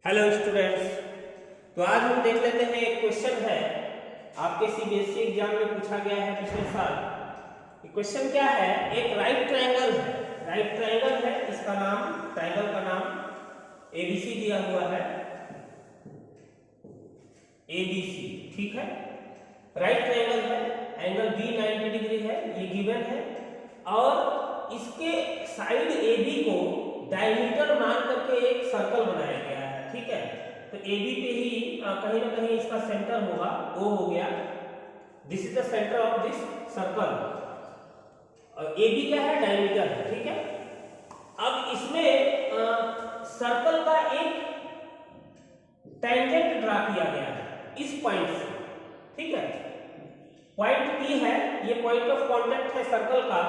Hello students. तो आज हम देख लेते हैं एक क्वेश्चन है आपके सीबीएसई एग्जाम में पूछा गया है पिछले साल। क्वेश्चन क्या है, एक राइट ट्रायंगल है, इसका नाम ट्रायंगल का नाम एबीसी दिया हुआ है, एबीसी, ठीक है। राइट ट्रायंगल है, एंगल बी 90 डिग्री है, ये गिवन है, और इसके साइड एबी को डायमीटर मान करके एक सर्कल बनाया गया है, ठीक है। तो एबी पे ही कहीं ना कहीं इसका सेंटर होगा, ओ हो गया, this is the centre of this circle, और एबी क्या है, डायमीटर है, ठीक है। अब इसमें सर्कल का एक टेंजेंट ड्रा किया गया है इस पॉइंट से, ठीक है। पॉइंट पी है, ये पॉइंट ऑफ कांटेक्ट है सर्कल का,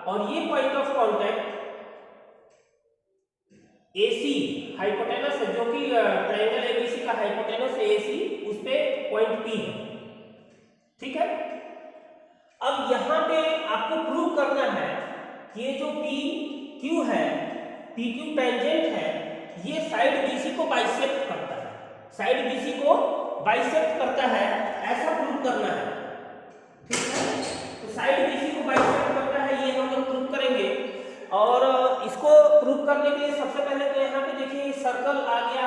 और ये point of contact AC hypotenuse है, जो कि ट्रायंगल एबीसी का हाइपोटेनस AC, उस पे पॉइंट P है, ठीक है। अब यहां पे आपको प्रूव करना है कि ये जो PQ है, PQ टेंजेंट है, ये साइड BC को बाइसेक्ट करता है, साइड BC को बाइसेक्ट करता है, ऐसा प्रूव करना है, ठीक है। तो साइड BC को बाइसेक्ट करता है, ये हम लोग प्रूव करेंगे। और इसको प्रूव करने के लिए सबसे पहले तो यहाँ पे देखिए सर्कल आ गया,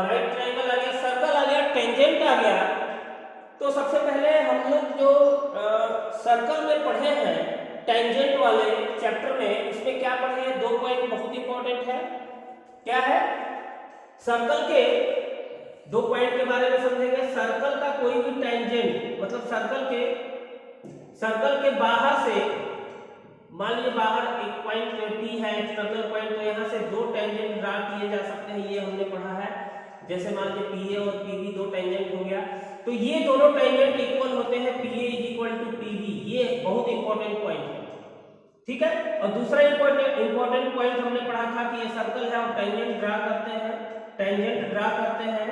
राइट ट्रायंगल आ गया, सर्कल आ गया, टेंजेंट आ गया। तो सबसे पहले हम लोग जो सर्कल में पढ़े हैं टेंजेंट वाले चैप्टर में, उसमें क्या पढ़े हैं, दो पॉइंट बहुत इंपॉर्टेंट है। क्या है, सर्कल के दो पॉइंट के बारे में समझेंगे। सर्कल का कोई भी टेंजेंट, मतलब सर्कल के बाहर से, मान लीजिए बाहर एक पॉइंट P है, एक्सटर्नल पॉइंट, तो यहाँ से दो टेंजेंट ड्रा किए जा सकते हैं, ये हमने पढ़ा है। जैसे मान लीजिए PA और PB दो टेंजेंट हो गया, तो ये दोनों टेंजेंट इक्वल होते हैं, PA = PB, ये बहुत इंपॉर्टेंट पॉइंट है, ठीक है। और दूसरा इंपॉर्टेंट पॉइंट हमने पढ़ा था कि ये सर्कल है और टेंजेंट ड्रा करते हैं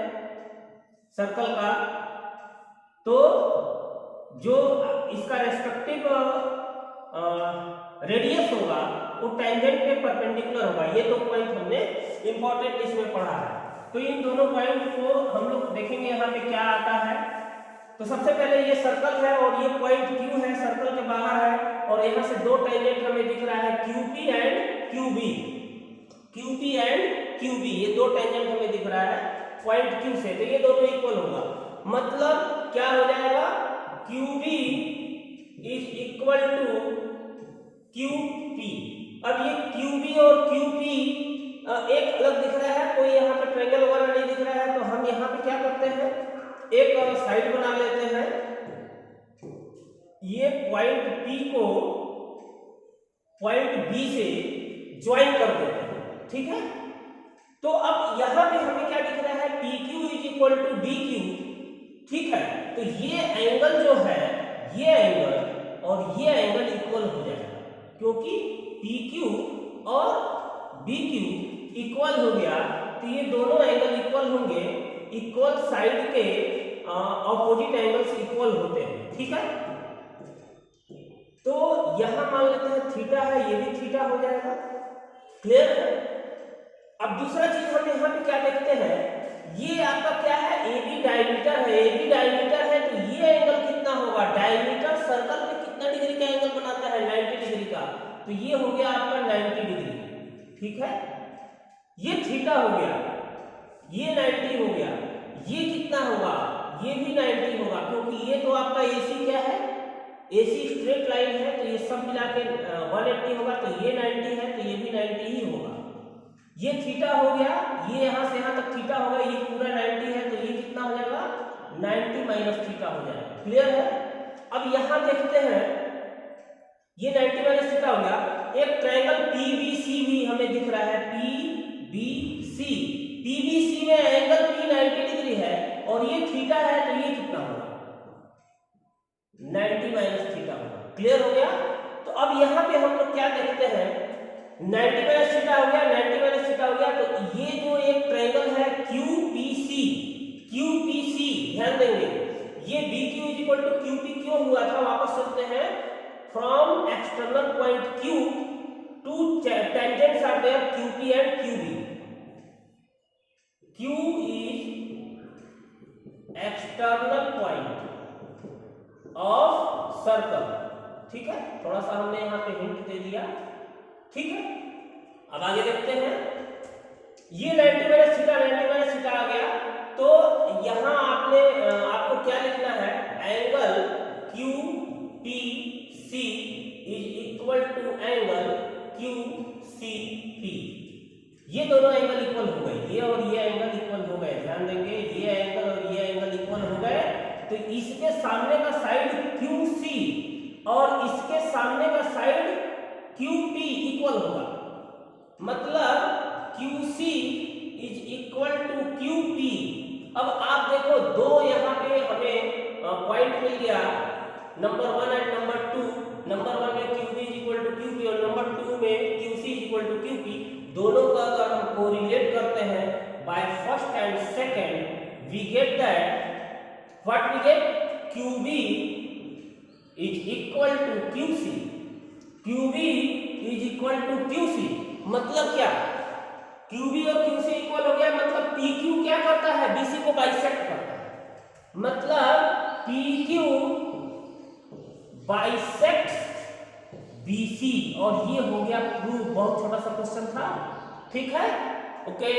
सर्कल का, तो जो इसका रेस्पेक्टिव रेडियस होगा वो टेंजेंट पे परपेंडिकुलर होगा। ये दो पॉइंट हमने इंपॉर्टेंट इसमें पढ़ा है। तो इन दोनों पॉइंट को हम लोग देखेंगे यहाँ पे क्या आता है। तो सबसे पहले ये सर्कल है और ये पॉइंट Q है, सर्कल के बाहर है, और यहाँ से दो टेंजेंट हमें दिख रहा है, QP एंड QB, ये दो टेंजेंट हमें दिख रहा है पॉइंट Q से, तो ये दोनों इक्वल होगा। मतलब क्या हो जाएगा, QB = QP। अब ये QB और QP एक अलग दिख रहा है, कोई यहाँ पे ट्रायंगल वगैरह नहीं दिख रहा है, तो हम यहाँ पे क्या करते हैं, एक साइड बना लेते हैं, ये पॉइंट P को पॉइंट B से ज्वाइन कर देते हैं, ठीक है। तो अब यहाँ पे हमें क्या दिख रहा है, PQ = DQ, ठीक है। तो ये एंगल जो है, ये एंगल और ये एंगल इक्वल हो जाएगा, क्योंकि PQ और BQ इक्वल हो गया, तो ये दोनों एंगल इक्वल होंगे, इक्वल साइड के ऑपोजिट एंगल्स इक्वल होते हैं, ठीक है। तो यहां मान लेते हैं थीटा है, ये भी थीटा हो जाएगा, क्लियर है। अब दूसरा चीज हम यहाँ पे क्या देखते हैं, ये आपका क्या है, AB डायमीटर है, तो ये एंगल कितना होगा, डायमीटर सर्कल पे कितना डिग्री का एंगल बनाता है, 90 डिग्री का, तो ये हो गया आपका 90 डिग्री, ठीक है। ये थीटा हो गया, ये 90 हो गया, ये कितना होगा, ये भी 90 होगा, क्योंकि ये तो आपका AC क्या है, AC स्ट्रेट लाइन है, तो ये सब मिला के 180 होगा, तो ये 90 है, तो ये भी 90 ही होगा। ये थीटा हो गया, ये यहां से यहां तक थीटा होगा, ये पूरा 90 है, तो ये कितना हो जाएगा, 90 - थीटा हो जाएगा, क्लियर है। अब यहां देखते हैं, ये 90 - थीटा हो गया। एक ट्रायंगल PBC भी हमें दिख रहा है, PBC में एंगल P 90 डिग्री है और ये थीटा है, तो ये कितना होगा, 90 - थीटा होगा, क्लियर हो गया। तो अब यहाँ पे हम लोग क्या देखते हैं, 90 - थीटा हो गया, 90 - थीटा हो गया, तो ये जो एक ट्रायंगल है QPC, ध्यान देंगे, ये BQ = QP क्यों हुआ था, वापस चलते हैं, from external point Q two tangents are there QP and QB। Q external point of circle. ठीक है, थोड़ा सा हमने यहाँ पे हिंट दे दिया। ठीक है, अब आगे देखते हैं। ये 90 माइनस थीटा 90 माइनस थीटा आ गया, तो यहाँ आपको क्या लिखना है, angle Q P C is equal to angle Q C P. ये दोनों एंगल इक्वल हो गए, ये और ये एंगल इक्वल हो गए। ध्यान देंगे, ये एंगल और ये एंगल इक्वल हो गए, तो इसके सामने का साइड क्यू सी और इसके सामने का साइड क्यू पी इक्वल होगा। मतलब Q C is equal to Q P. अब आप देखो, दो यहाँ पे हमें पॉइंट मिल गया, नंबर 1 एंड नंबर 2। नंबर 1 में Q B is equal to Q P और नंबर 2 में Q C is equal to Q P. दोनों का अगर हम कोरिलेट करते हैं by first and second, we get that what we get, Q B is equal to Q C. Q B is equal to Q C मतलब क्या, Q B और Q C equal हो गया, मतलब पी क्यू क्या करता है, BC को बाइसेक्ट करता है। मतलब पी क्यू बाइसेक्ट्स बीसी, और ये हो गया प्रूफ। बहुत छोटा सा क्वेश्चन था। ठीक है, ओके।